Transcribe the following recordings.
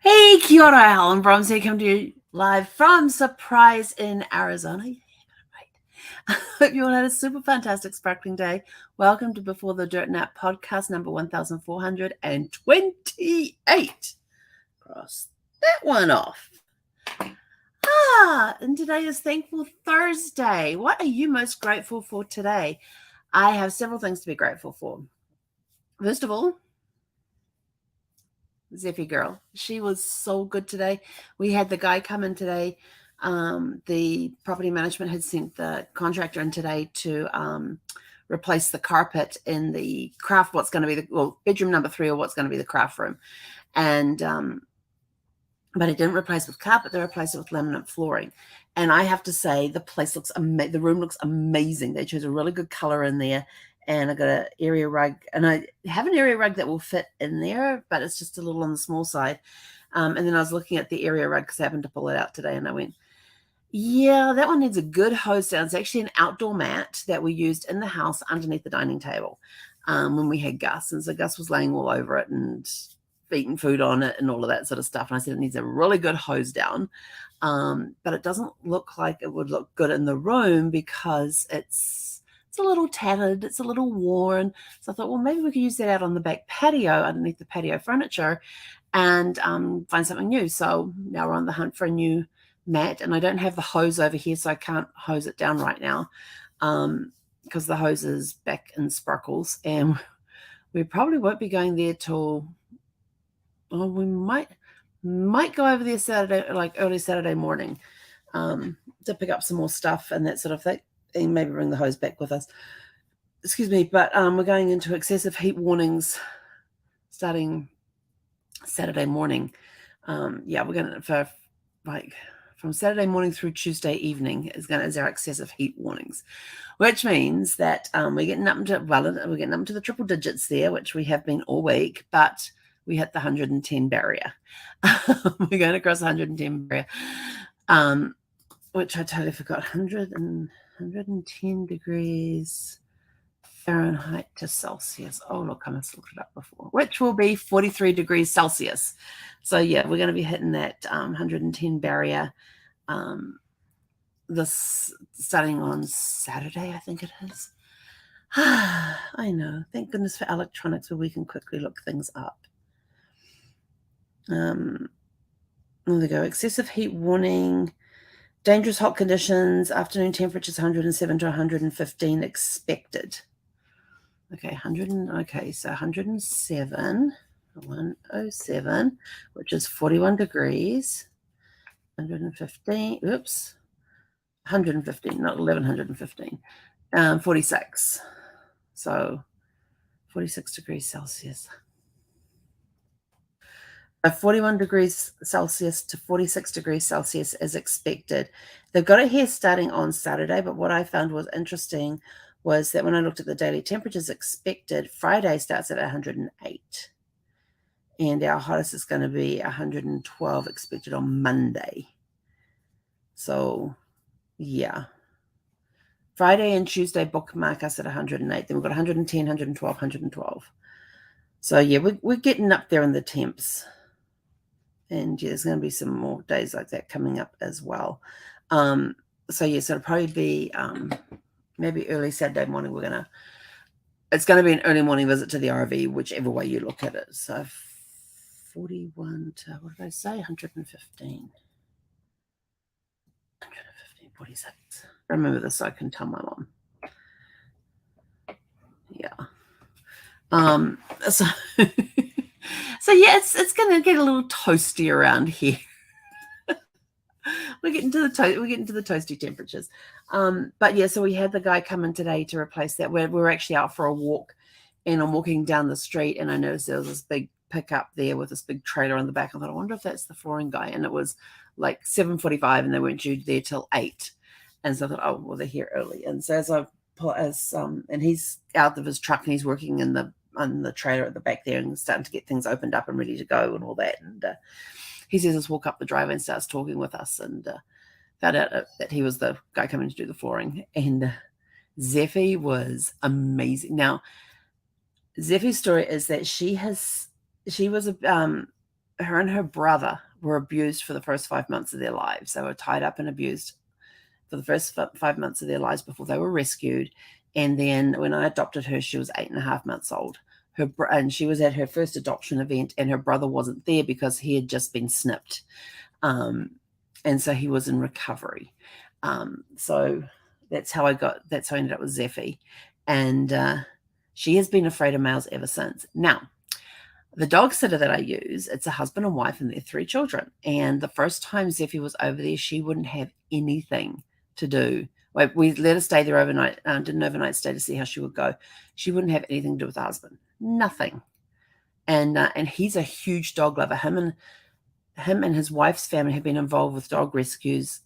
Hey, kia ora, Helen Brahms here, coming to you live from Surprise in Arizona. Yeah, right. Hope you all had a super fantastic sparkling day. Welcome to Before the Dirt Nap podcast number 1428. Cross that one off. And today is Thankful Thursday. What are you most grateful for today? I have several things to be grateful for. First of all, Zeffy girl. She was so good today. We had the guy come in today. The property management had sent the contractor in today to replace the carpet in the craft, what's going to be the bedroom number 3, or what's going to be the craft room. And but it didn't replace with carpet, they replaced it with laminate flooring. And I have to say, the place looks amazing. The room looks amazing. They chose a really good color in there. And I got an area rug, and I have an area rug that will fit in there, but it's just a little on the small side. And then I was looking at the area rug because I happened to pull it out today, and I went, yeah, that one needs a good hose down. It's actually an outdoor mat that we used in the house underneath the dining table when we had Gus. And so Gus was laying all over it and eating food on it and all of that sort of stuff. And I said it needs a really good hose down. But it doesn't look like it would look good in the room because it's a little tattered, it's a little worn. So I thought, well, maybe we could use that out on the back patio underneath the patio furniture and find something new. So now we're on the hunt for a new mat, and I don't have the hose over here, so I can't hose it down right now because the hose is back in Sparkles, and we probably won't be going there till we might go over there Saturday, like early Saturday morning, to pick up some more stuff and that sort of thing, and maybe bring the hose back with us. Excuse me, but we're going into excessive heat warnings starting Saturday morning. Yeah, we're going to for from Saturday morning through Tuesday evening is our excessive heat warnings, which means that we're getting up into the triple digits there, which we have been all week, but we hit the 110 barrier. We're going across the 110 barrier, which I totally forgot. 110 degrees Fahrenheit to Celsius. Oh, look, I must have looked it up before, which will be 43 degrees Celsius. So, yeah, we're going to be hitting that 110 barrier this starting on Saturday, I think it is. I know. Thank goodness for electronics where we can quickly look things up. There we go. Excessive heat warning. Dangerous hot conditions. Afternoon temperatures 107 to 115 expected. Okay, so 107, 107, which is 41 degrees. 115, oops. 115, not 1115. 46. So 46 degrees Celsius. 41 degrees Celsius to 46 degrees Celsius is expected. They've got it here starting on Saturday, but what I found was interesting was that when I looked at the daily temperatures expected, Friday starts at 108. And our hottest is going to be 112 expected on Monday. So, yeah. Friday and Tuesday bookmark us at 108. Then we've got 110, 112, 112. So, yeah, we're getting up there in the temps. And yeah, there's going to be some more days like that coming up as well. So yes, it'll probably be maybe early Saturday morning. It's going to be an early morning visit to the RV, whichever way you look at it. So 41 to, what did I say? 115. 46. I remember this so I can tell my mom. Yeah. So so yeah, it's going to get a little toasty around here. We're getting to the toasty temperatures. But yeah, so we had the guy come in today to replace that. We're actually out for a walk, and I'm walking down the street, and I noticed there was this big pickup there with this big trailer on the back. I thought, I wonder if that's the flooring guy. And it was like 7:45, and they weren't due there till 8. And so I thought, oh, well, they're here early. And so and he's out of his truck, and he's working on the trailer at the back there and starting to get things opened up and ready to go and all that. And he says, let's walk up the driveway, and starts talking with us, and found out that he was the guy coming to do the flooring. And Zeffy was amazing. Now, Zeffy's story is that she was her and her brother were abused for the first 5 months of their lives. They were tied up and abused for the first 5 months of their lives before they were rescued. And then when I adopted her, she was 8.5 months old. And she was at her first adoption event, and her brother wasn't there because he had just been snipped. And so he was in recovery. So that's how I ended up with Zeffie. And she has been afraid of males ever since. Now, the dog sitter that I use, it's a husband and wife and their 3 children. And the first time Zeffie was over there, she wouldn't have anything to do. We let her stay there overnight, did an overnight stay to see how she would go. She wouldn't have anything to do with the husband. Nothing. And he's a huge dog lover. Him and his wife's family have been involved with dog rescues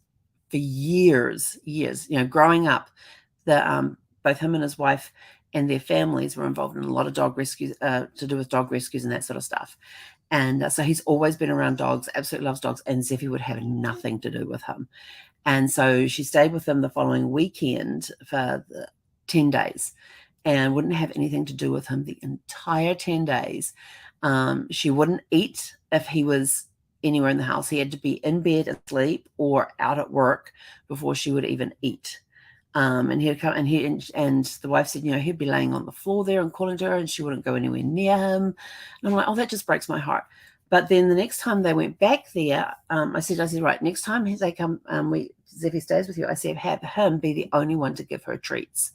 for years. Growing up, both him and his wife and their families were involved in a lot of dog rescues, to do with dog rescues and that sort of stuff. And so he's always been around dogs, absolutely loves dogs, and Zeffie would have nothing to do with him. And so she stayed with him the following weekend for 10 days and wouldn't have anything to do with him the entire 10 days. She wouldn't eat if he was anywhere in the house. He had to be in bed asleep or out at work before she would even eat. And he'd come, and the wife said, he'd be laying on the floor there and calling to her, and she wouldn't go anywhere near him. And I'm like, oh, that just breaks my heart. But then the next time they went back there, I said, right, next time they come, Zeffie stays with you, I said, have him be the only one to give her treats.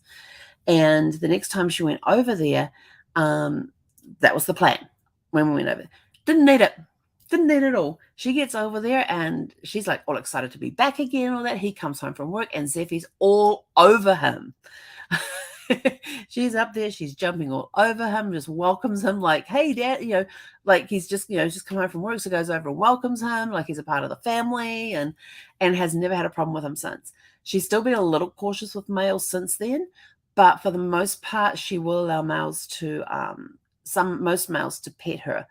And the next time she went over there, that was the plan when we went over. Didn't need it at all. She gets over there and she's like all excited to be back again, all that. He comes home from work and Zeffie's all over him. She's up there, she's jumping all over him, just welcomes him like, hey, Dad, like he's just come home from work, so goes over and welcomes him like he's a part of the family, and has never had a problem with him since. She's still been a little cautious with males since then, but for the most part, she will allow males to, most males to pet her.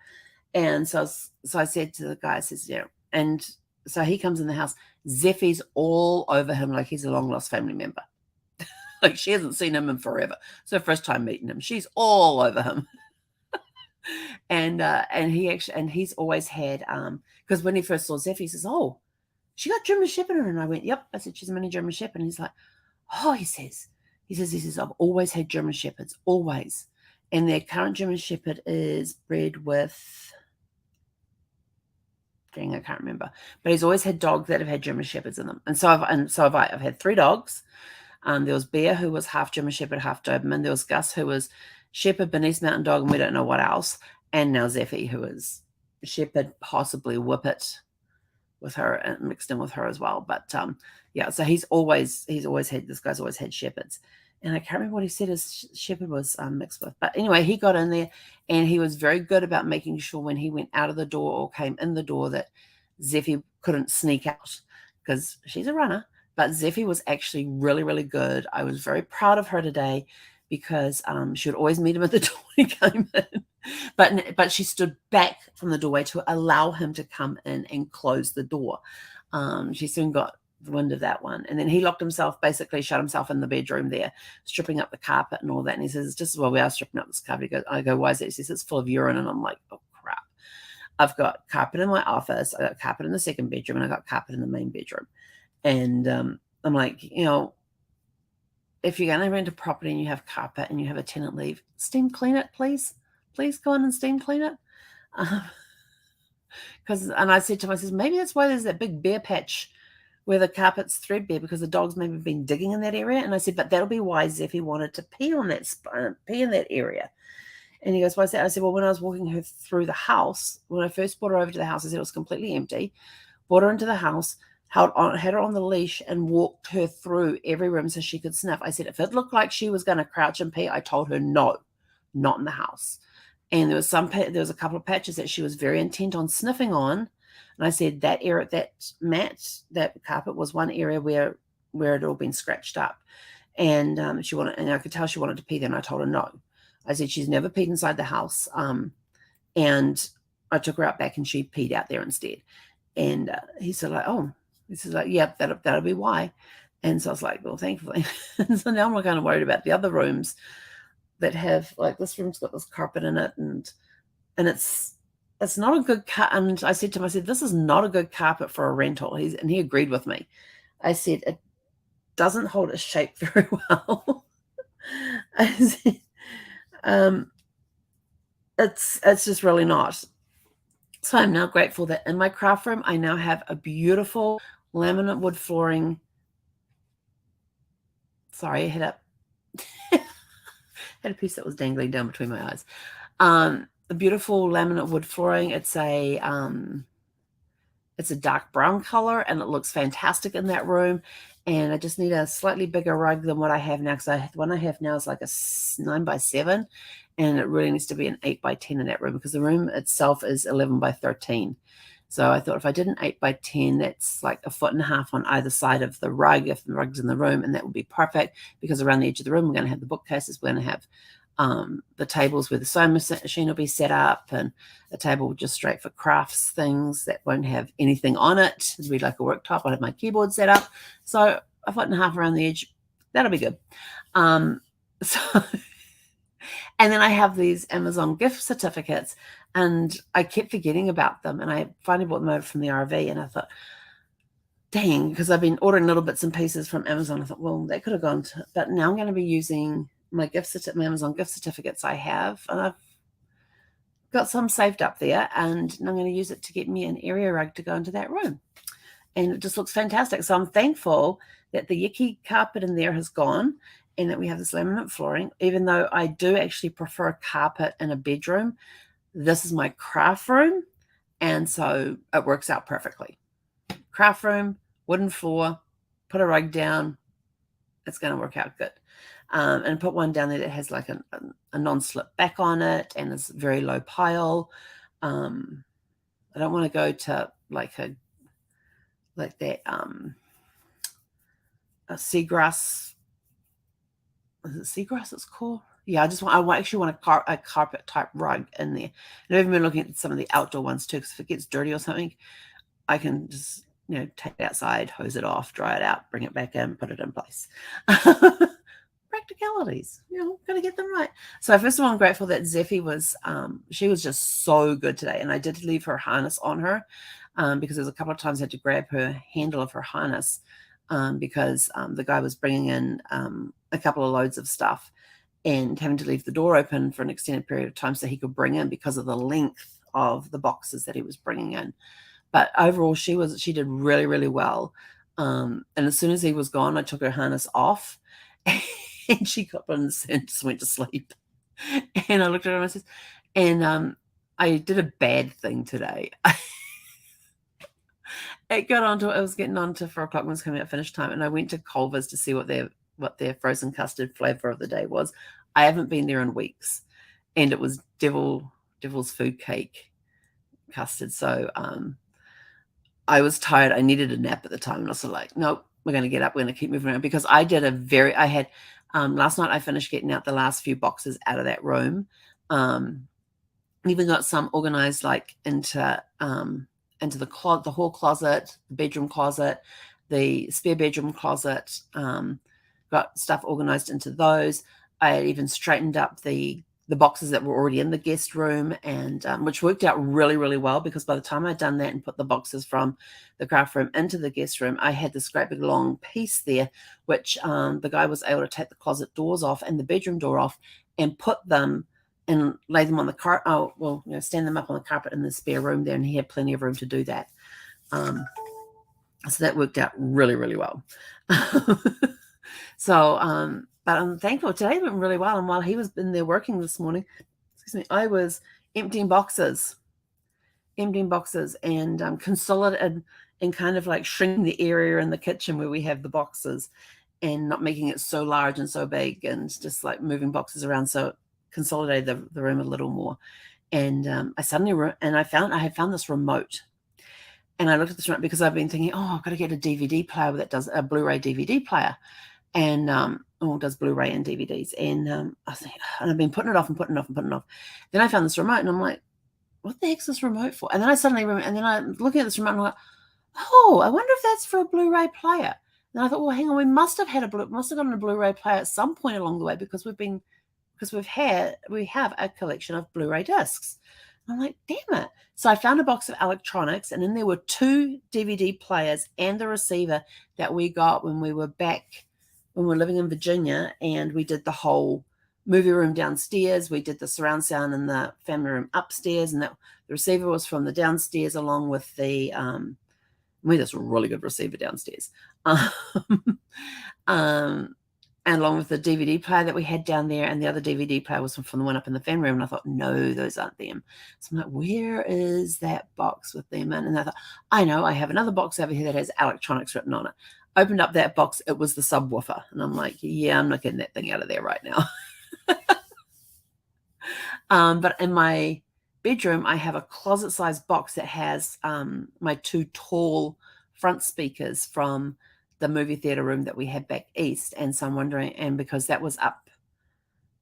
And so I said to the guy, I says, and so he comes in the house, Zeffie's all over him like he's a long lost family member. Like she hasn't seen him in forever. It's her first time meeting him. She's all over him. and he's always had, because when he first saw Zeffie, he says, oh, she got German Shepherd in her. And I went, yep. I said, she's a mini German Shepherd. And he's like, oh, he says, I've always had German Shepherds, always. And their current German Shepherd is bred with, I can't remember. But he's always had dogs that have had German Shepherds in them. And so have I. I've had 3 dogs. There was Bear, who was half German Shepherd, half Doberman. There was Gus, who was Shepherd, Bernese Mountain Dog, and we don't know what else. And now Zeffie, who is Shepherd, possibly Whippet with her, and mixed in with her as well. But so he's always had, this guy's always had Shepherds. And I can't remember what he said his Shepherd was mixed with. But anyway, he got in there, and he was very good about making sure when he went out of the door or came in the door that Zeffie couldn't sneak out, because she's a runner. But Zeffie was actually really, really good. I was very proud of her today because she would always meet him at the door when he came in. But she stood back from the doorway to allow him to come in and close the door. She soon got the wind of that one. And then he basically shut himself in the bedroom there, stripping up the carpet and all that. And he says, just while we are stripping up this carpet, I go, why is that? He says, it's full of urine. And I'm like, oh, crap. I've got carpet in my office. I got carpet in the second bedroom, and I got carpet in the main bedroom. And I'm like, if you're going to rent a property and you have carpet and you have a tenant leave, steam clean it, please. Please go in and steam clean it. And I said to myself, maybe that's why there's that big bare patch where the carpet's threadbare, because the dogs maybe have been digging in that area. And I said, but that'll be why Zeffie wanted to pee in that area. And he goes, why is that? I said, well, when I was walking her through the house, when I first brought her over to the house, I said it was completely empty. Brought her into the house, had her on the leash, and walked her through every room so she could sniff. I said, if it looked like she was going to crouch and pee, I told her no, not in the house. And there was a couple of patches that she was very intent on sniffing on. And I said that area, that carpet was one area where it had all been scratched up. And I could tell she wanted to pee there, and I told her no. I said she's never peed inside the house. And I took her out back, and she peed out there instead. And he said, like, oh. This is like, yeah, that'll be why. And so I was like, well, thankfully. And so now I'm kind of worried about the other rooms that have, like, this room's got this carpet in it, and it's it's not a good cut. And I said to him, I said, this is not a good carpet for a rental. And he agreed with me. I said, it doesn't hold its shape very well. I said, it's just really not. So I'm now grateful that in my craft room, I now have a beautiful laminate wood flooring. Sorry, I had a piece that was dangling down between my eyes. A beautiful laminate wood flooring. It's a dark brown color, and it looks fantastic in that room. And I just need a slightly bigger rug than what I have now, because the one I have now is like a 9x7, and it really needs to be an 8x10 in that room, because the room itself is 11x13. So I thought if I did an 8x10, that's like 1.5 feet on either side of the rug, if the rug's in the room, and that would be perfect, because around the edge of the room, we're going to have the bookcases, we're going to have the tables where the sewing machine will be set up, and a table just straight for crafts things that won't have anything on it. It'll be like a worktop. I'll have my keyboard set up. So 1.5 feet around the edge, that'll be good. So, and then I have these Amazon gift certificates, and I kept forgetting about them, and I finally bought them over from the RV, and I thought, dang, because I've been ordering little bits and pieces from Amazon. I thought, well, that could have gone to, but now I'm going to be using my Amazon gift certificates I have, and I've got some saved up there, and I'm going to use it to get me an area rug to go into that room. And it just looks fantastic. So I'm thankful that the yucky carpet in there has gone, and that we have this laminate flooring, even though I do actually prefer a carpet in a bedroom. This is my craft room, and so it works out perfectly. Craft room, wooden floor, put a rug down, it's going to work out good. And put one down there that has like a non-slip back on it, and it's very low pile. I don't want to go to like that a seagrass. Is it seagrass it's called? Yeah, I actually want a carpet type rug in there. And I've even been looking at some of the outdoor ones too, because if it gets dirty or something, I can just, take it outside, hose it off, dry it out, bring it back in, put it in place. Practicalities, got to get them right. So first of all, I'm grateful that Zeffie was, she was just so good today. And I did leave her harness on her, because there's a couple of times I had to grab her handle of her harness, because the guy was bringing in a couple of loads of stuff, and having to leave the door open for an extended period of time so he could bring in, because of the length of the boxes that he was bringing in. But overall, she did really, really well. And as soon as he was gone, I took her harness off, and she got on and just went to sleep. And I looked at her and I said, and I did a bad thing today. It was getting on to 4 o'clock when it was coming out finish time, and I went to Culver's to see what their frozen custard flavor of the day was. I haven't been there in weeks, and it was Devil's Food Cake custard. So I was tired. I needed a nap at the time, and I was like, nope, we're going to get up. We're going to keep moving around, because I had last night I finished getting out the last few boxes out of that room. Even got some organized like into the hall closet, the bedroom closet, the spare bedroom closet. Got stuff organized into those. I had even straightened up the boxes that were already in the guest room, and which worked out really, really well, because by the time I'd done that and put the boxes from the craft room into the guest room, I had this great big long piece there, which the guy was able to take the closet doors off and the bedroom door off and put them and lay them on the carpet. Oh, well, stand them up on the carpet in the spare room there, and he had plenty of room to do that. So that worked out really, really well. So, but I'm thankful today went really well. And while he was in there working this morning, I was emptying boxes and consolidating and kind of like shrinking the area in the kitchen where we have the boxes, and not making it so large and so big, and just like moving boxes around. So consolidated the room a little more. And I had found this remote. And I looked at this remote because I've been thinking, I've got to get a DVD player that does a Blu-ray DVD player. And does Blu-ray and DVDs. And I was thinking, and I've been putting it off. Then I found this remote, and I'm like, what the heck's this remote for? And then I'm looking at this remote, and I'm like, I wonder if that's for a Blu-ray player. And I thought, well, hang on, we must have gotten a Blu-ray player at some point along the way, because we have a collection of Blu-ray discs. I'm like, damn it. So I found a box of electronics, and then there were 2 DVD players and the receiver that we got when we were living in Virginia, and we did the whole movie room downstairs. We did the surround sound in the family room upstairs, and the receiver was from the downstairs along with we had this really good receiver downstairs. Um, and along with the DVD player that we had down there, and the other DVD player was from the one up in the family room. And I thought, no, those aren't them. So I'm like, where is that box with them in? And I thought, I know, I have another box over here that has electronics written on it. Opened up that box, it was the subwoofer. And I'm like, yeah, I'm not getting that thing out of there right now. But in my bedroom, I have a closet-sized box that has my 2 tall front speakers from the movie theater room that we had back east. And so I'm wondering, and because that was up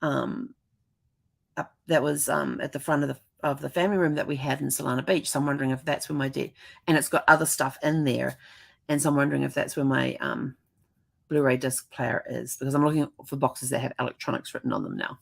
that was at the front of the family room that we had in Solana Beach. So I'm wondering if that's where and it's got other stuff in there. And so I'm wondering if that's where my Blu-ray disc player is, because I'm looking for boxes that have electronics written on them now.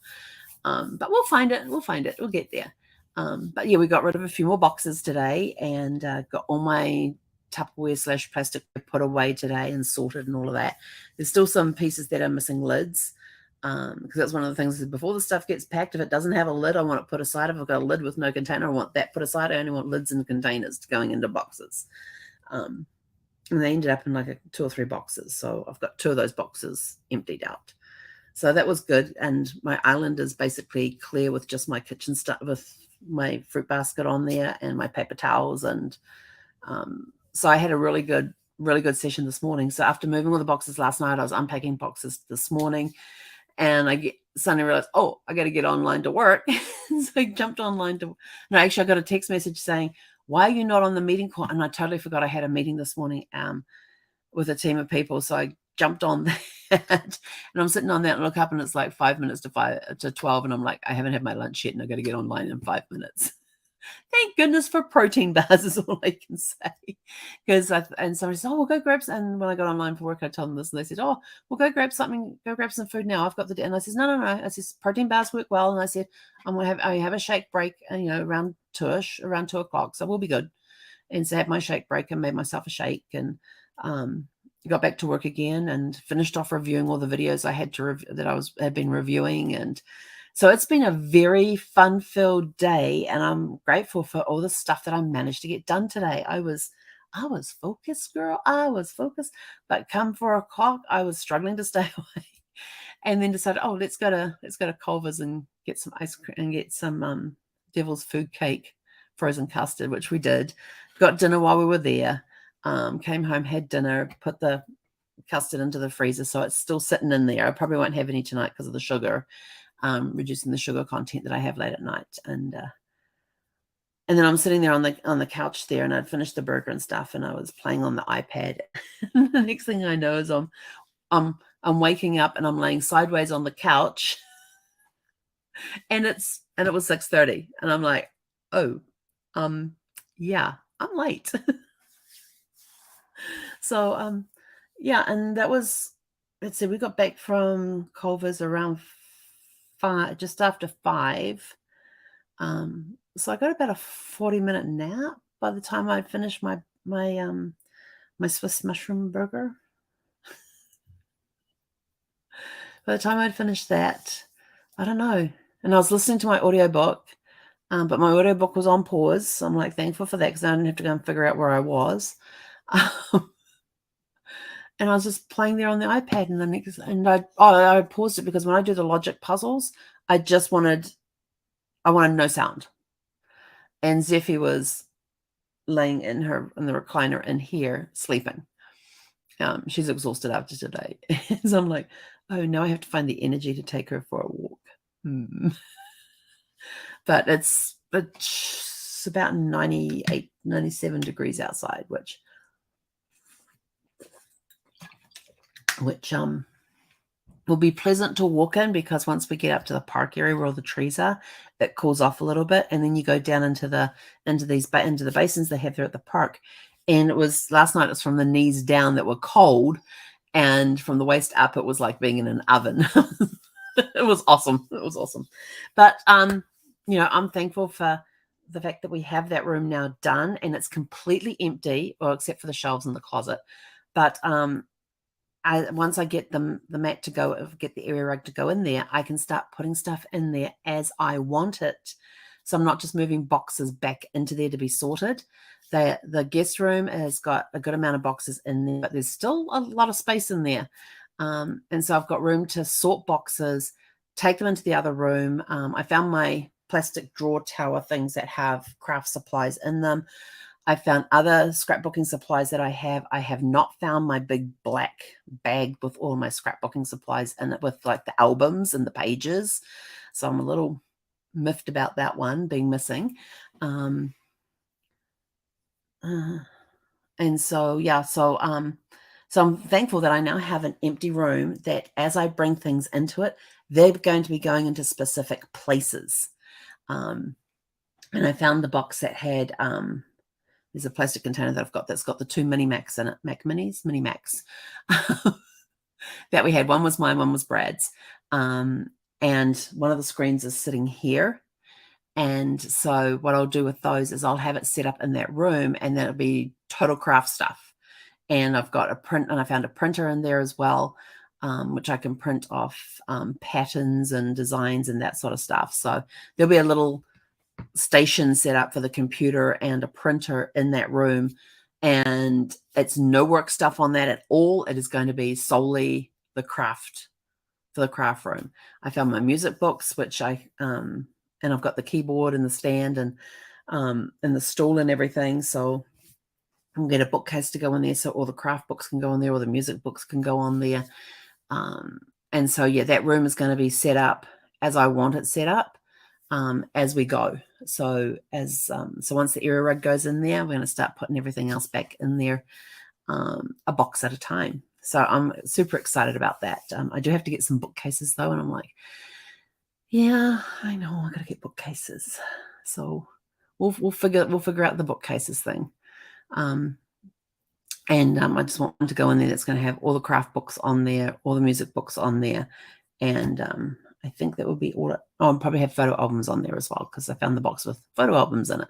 But we'll find it. We'll get there. But yeah, we got rid of a few more boxes today, and got all my Tupperware / plastic put away today and sorted and all of that. There's still some pieces that are missing lids, because that's one of the things. Before the stuff gets packed, if it doesn't have a lid, I want it put aside. If I've got a lid with no container, I want that put aside. I only want lids and containers going into boxes. And they ended up in like 2 or 3 boxes. So I've got 2 of those boxes emptied out. So that was good. And my island is basically clear with just my kitchen stuff, with my fruit basket on there and my paper towels. And so I had a really good session this morning. So after moving all the boxes last night, I was unpacking boxes this morning, and I suddenly realized, oh, I got to get online to work. So I jumped online actually I got a text message saying, why are you not on the meeting call? And I totally forgot I had a meeting this morning with a team of people. So I jumped on that, and I'm sitting on that and look up, and it's like 5 minutes to 12. And I'm like, I haven't had my lunch yet, and I got to get online in 5 minutes. Thank goodness for protein bars is all I can say. And somebody said, oh, we'll go grab some. And when I got online for work, I told them this, and they said, oh, we'll go grab something, go grab some food now. I've got and I said, no. I said, protein bars work well. And I said, I have a shake break, around 2-ish, around 2 o'clock. So we'll be good. And so I had my shake break and made myself a shake, and got back to work again and finished off reviewing all the videos I had had been reviewing. And so it's been a very fun-filled day, and I'm grateful for all the stuff that I managed to get done today. I was focused, girl. I was focused, but come 4 o'clock, I was struggling to stay awake, and then decided, oh, let's go to Culver's and get some ice cream and get some devil's food cake, frozen custard, which we did. Got dinner while we were there. Came home, had dinner, put the custard into the freezer, so it's still sitting in there. I probably won't have any tonight because of the sugar. Reducing the sugar content that I have late at night. And then I'm sitting there on the couch there, and I'd finished the burger and stuff, and I was playing on the iPad. The next thing I know is I'm waking up, and I'm laying sideways on the couch, and it was 6:30, and I'm like, oh, yeah, I'm late. So yeah, and that was, let's see, we got back from Culver's around 5, just after 5. So I got about a 40-minute nap by the time I finished my Swiss mushroom burger. By the time I'd finished that, I don't know. And I was listening to my audiobook, but my audiobook was on pause. So I'm like thankful for that, because I didn't have to go and figure out where I was. And I was just playing there on the iPad, and I paused it because when I do the logic puzzles, I wanted no sound. And Zeffie was laying in the recliner in here sleeping. She's exhausted after today. So I'm like, oh, now I have to find the energy to take her for a walk. But it's about 98, 97 degrees outside, which will be pleasant to walk in, because once we get up to the park area where all the trees are, it cools off a little bit, and then you go down into the basins they have there at the park. And last night it was from the knees down that were cold, and from the waist up it was like being in an oven. It was awesome. But I'm thankful for the fact that we have that room now done and it's completely empty, well, except for the shelves in the closet. But once I get the mat to go, get the area rug to go in there, I can start putting stuff in there as I want it. So I'm not just moving boxes back into there to be sorted. The guest room has got a good amount of boxes in there, but there's still a lot of space in there. And so I've got room to sort boxes, take them into the other room. I found my plastic drawer tower things that have craft supplies in them. I found other scrapbooking supplies that I have. I have not found my big black bag with all my scrapbooking supplies in it, with like the albums and the pages. So I'm a little miffed about that one being missing. And so, yeah, so I'm thankful that I now have an empty room that as I bring things into it, they're going to be going into specific places. And I found the box that had, there's a plastic container that I've got that's got the 2 mini Macs in it, Mac Minis, Mini Macs that we had. One was mine, one was Brad's. And one of the screens is sitting here. And so what I'll do with those is I'll have it set up in that room, and that'll be total craft stuff. And I've got a print, and I found a printer in there as well, which I can print off patterns and designs and that sort of stuff. So there'll be a little station set up for the computer and a printer in that room. And it's no work stuff on that at all. It is going to be solely the craft, for the craft room. I found my music books, which and I've got the keyboard and the stand and the stool and everything. So I'm going to get a bookcase to go in there, so all the craft books can go in there, or the music books can go on there. And so, yeah, that room is going to be set up as I want it set up as we go. So so once the area rug goes in there, we're going to start putting everything else back in there, a box at a time. So I'm super excited about that. I do have to get some bookcases though, and I'm like, yeah, I know, I got to get bookcases. So we'll figure out the bookcases thing. And I just want one to go in there that's going to have all the craft books on there, all the music books on there, and I think that would be all. I'll probably have photo albums on there as well, because I found the box with photo albums in it.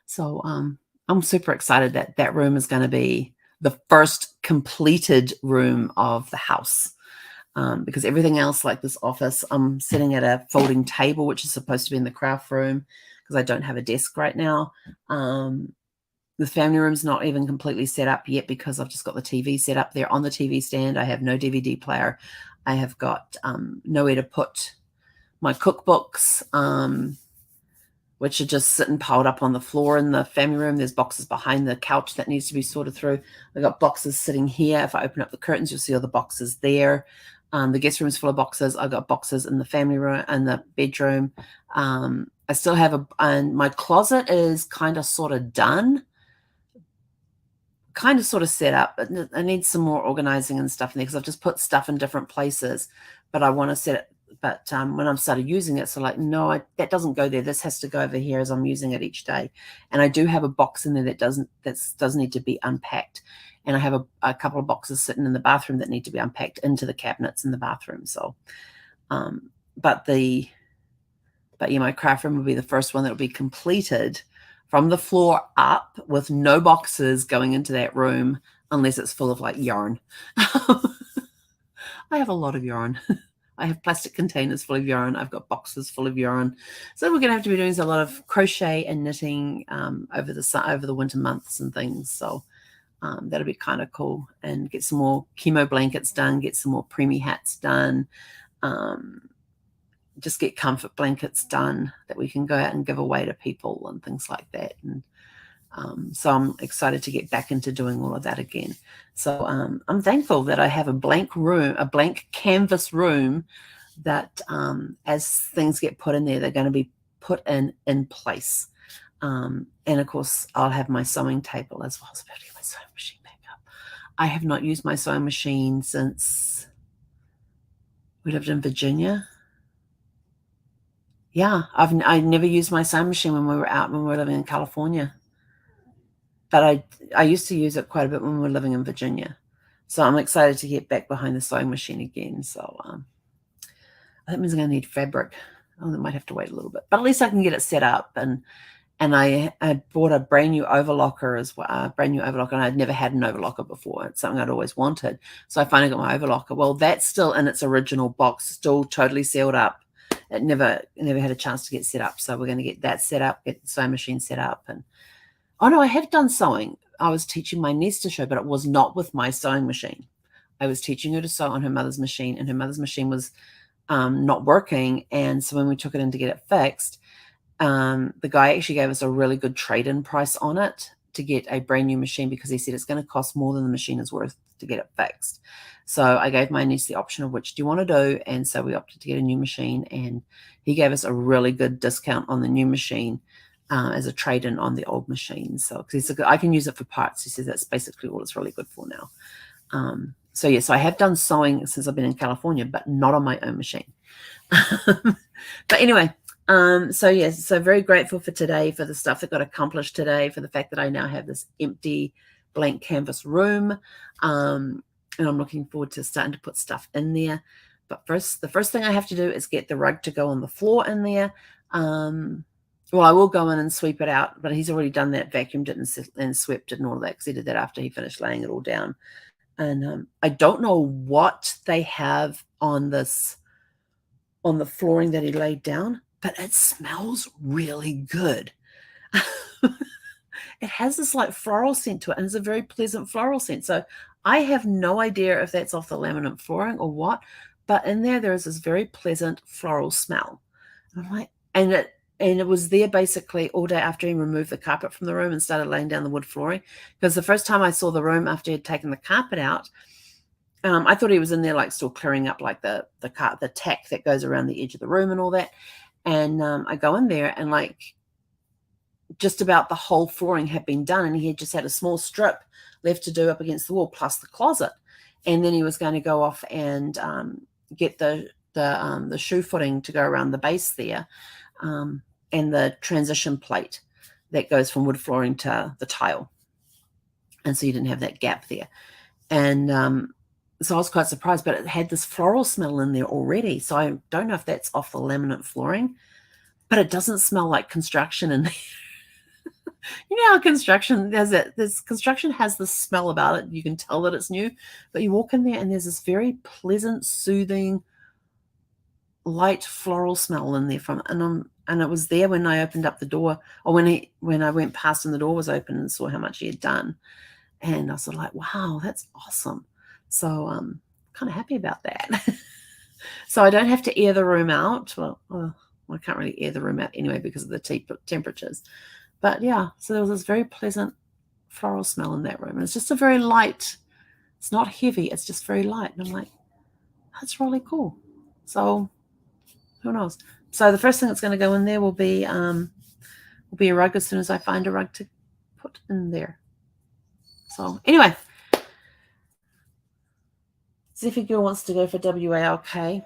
So I'm super excited that that room is going to be the first completed room of the house. Because everything else, like this office, I'm sitting at a folding table, which is supposed to be in the craft room, because I don't have a desk right now. The family room's not even completely set up yet, because I've just got the TV set up there on the TV stand. I have no DVD player. I have got nowhere to put my cookbooks, which are just sitting piled up on the floor in the family room. There's boxes behind the couch that needs to be sorted through. I've got boxes sitting here. If I open up the curtains, you'll see all the boxes there. The guest room is full of boxes. I've got boxes in the family room and the bedroom. I still have and my closet is kind of sort of done. Kind of sort of set up, but I need some more organizing and stuff in there, because I've just put stuff in different places, but I want to set it. But when I've started using it, so like, no, that doesn't go there. This has to go over here as I'm using it each day. And I do have a box in there that does need to be unpacked. And I have a couple of boxes sitting in the bathroom that need to be unpacked into the cabinets in the bathroom. So, but yeah, my craft room will be the first one that will be completed from the floor up, with no boxes going into that room unless it's full of like yarn. I have a lot of yarn. I have plastic containers full of yarn. I've got boxes full of yarn. So we're going to have to be doing a lot of crochet and knitting over the winter months and things. So that'll be kind of cool. And get some more chemo blankets done, get some more preemie hats done. Just get comfort blankets done that we can go out and give away to people and things like that. And so I'm excited to get back into doing all of that again. So I'm thankful that I have a blank room, a blank canvas room that as things get put in there, they're going to be put in place. And of course, I'll have my sewing table as well. So I have to get my sewing machine back up. I have not used my sewing machine since we lived in Virginia. Yeah, I never used my sewing machine when we were living in California. But I used to use it quite a bit when we were living in Virginia. So I'm excited to get back behind the sewing machine again. So that means I'm going to need fabric. Oh, I might have to wait a little bit. But at least I can get it set up and And I bought a brand new overlocker as well, and I'd never had an overlocker before. It's something I'd always wanted. So I finally got my overlocker. Well, that's still in its original box, still totally sealed up. It never had a chance to get set up. So we're going to get that set up, get the sewing machine set up. And oh no, I have done sewing. I was teaching my niece to sew, but it was not with my sewing machine. I was teaching her to sew on her mother's machine, and her mother's machine was not working. And so when we took it in to get it fixed, the guy actually gave us a really good trade-in price on it to get a brand new machine, because he said it's going to cost more than the machine is worth to get it fixed. So I gave my niece the option of which do you want to do, and so we opted to get a new machine, and he gave us a really good discount on the new machine as a trade-in on the old machine. So because I can use it for parts, he says that's basically all it's really good for now. So yes, I have done sewing since I've been in California, but not on my own machine. But anyway, so yes, so very grateful for today, for the stuff that got accomplished today, for the fact that I now have this empty blank canvas room. And I'm looking forward to starting to put stuff in there. But first, the first thing I have to do is get the rug to go on the floor in there. Well, I will go in and sweep it out, but he's already done that, vacuumed it and swept it and all that, because he did that after he finished laying it all down. And I don't know what they have on the flooring that he laid down, but it smells really good. It has this like floral scent to it, and it's a very pleasant floral scent. So I have no idea if that's off the laminate flooring or what, but in there is this very pleasant floral smell. And I'm like, and it was there basically all day after he removed the carpet from the room and started laying down the wood flooring. Because the first time I saw the room after he had taken the carpet out, I thought he was in there like still clearing up like the tack that goes around the edge of the room and all that. And I go in there, and like just about the whole flooring had been done, and he had just had a small strip left to do up against the wall plus the closet. And then he was going to go off and get the shoe footing to go around the base there, and the transition plate that goes from wood flooring to the tile. And so you didn't have that gap there. And so I was quite surprised, but it had this floral smell in there already. So I don't know if that's off the laminate flooring, but it doesn't smell like construction in there. You know how construction has it? This construction has this smell about it. You can tell that it's new, but you walk in there and there's this very pleasant, soothing, light floral smell in there from it. And it was there when I opened up the door, or when I went past and the door was open and saw how much he had done. And I was sort of like, wow, that's awesome. So I'm kind of happy about that. So I don't have to air the room out. Well, I can't really air the room out anyway because of the temperatures. But yeah, so there was this very pleasant floral smell in that room. And it's just a very light, it's not heavy, it's just very light. And I'm like, that's really cool. So who knows? So the first thing that's going to go in there will be a rug as soon as I find a rug to put in there. So anyway, Ziffy Girl wants to go for WALK.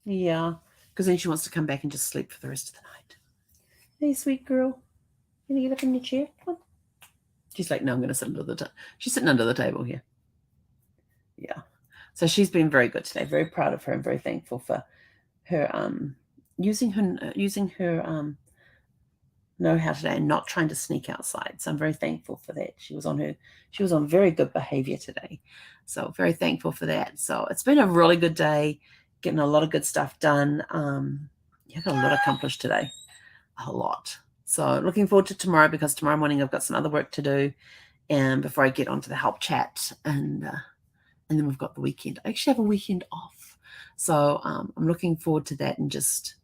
Yeah, because then she wants to come back and just sleep for the rest of the night. Hey, sweet girl. Can you get up in your chair? Come on. She's like, no, I'm going to sit under the table. She's sitting under the table here. Yeah. So she's been very good today. Very proud of her and very thankful for her using her know-how today and not trying to sneak outside. So I'm very thankful for that. She was on very good behavior today. So very thankful for that. So it's been a really good day, getting a lot of good stuff done. Yeah, got a lot accomplished today. A lot. So looking forward to tomorrow, because tomorrow morning I've got some other work to do, and before I get onto the help chat, and then we've got the weekend. I actually have a weekend off. So I'm looking forward to that and just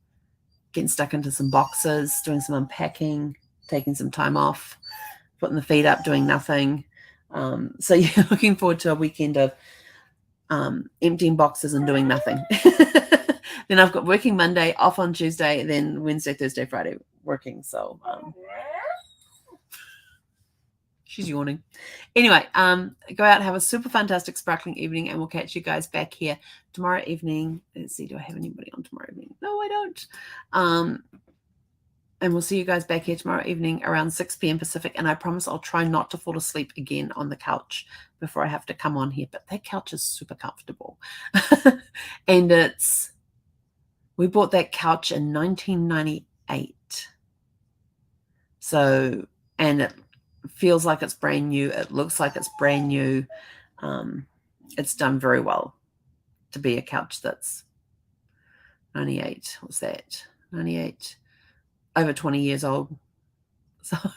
getting stuck into some boxes, doing some unpacking, taking some time off, putting the feet up, doing nothing. So yeah, looking forward to a weekend of emptying boxes and doing nothing. Then I've got working Monday, off on Tuesday, and then Wednesday, Thursday, Friday working. So she's yawning. Anyway, go out, have a super fantastic sparkling evening, and we'll catch you guys back here tomorrow evening. Let's see, do I have anybody on tomorrow evening? No, I don't. And we'll see you guys back here tomorrow evening around 6 p.m. Pacific. And I promise I'll try not to fall asleep again on the couch before I have to come on here. But that couch is super comfortable. And we bought that couch in 1998. So, and it feels like it's brand new. It looks like it's brand new. It's done very well to be a couch that's 98. What's that? 98, over 20 years old. So a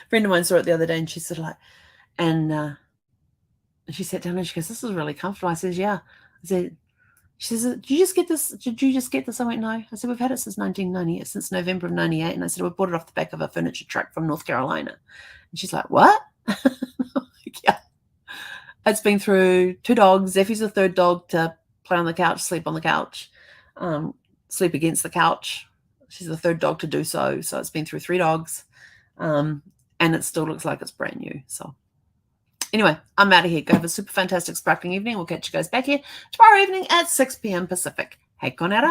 friend of mine saw it the other day, and she sort of like, and she sat down and she goes, "This is really comfortable." I said, "Yeah." I said, she says, "Did you just get this? Did you just get this?" I went, "No." I said, "We've had it since 1990, since November of 98." And I said, "We bought it off the back of a furniture truck from North Carolina." And she's like, "What?" Like, yeah. It's been through 2 dogs. Zeffie's the 3rd dog to play on the couch, sleep on the couch, sleep against the couch. She's the 3rd dog to do so. So it's been through 3 dogs. And it still looks like it's brand new. So anyway, I'm out of here. Go have a super fantastic sparkling evening. We'll catch you guys back here tomorrow evening at 6 p.m. Pacific. Hey, con era.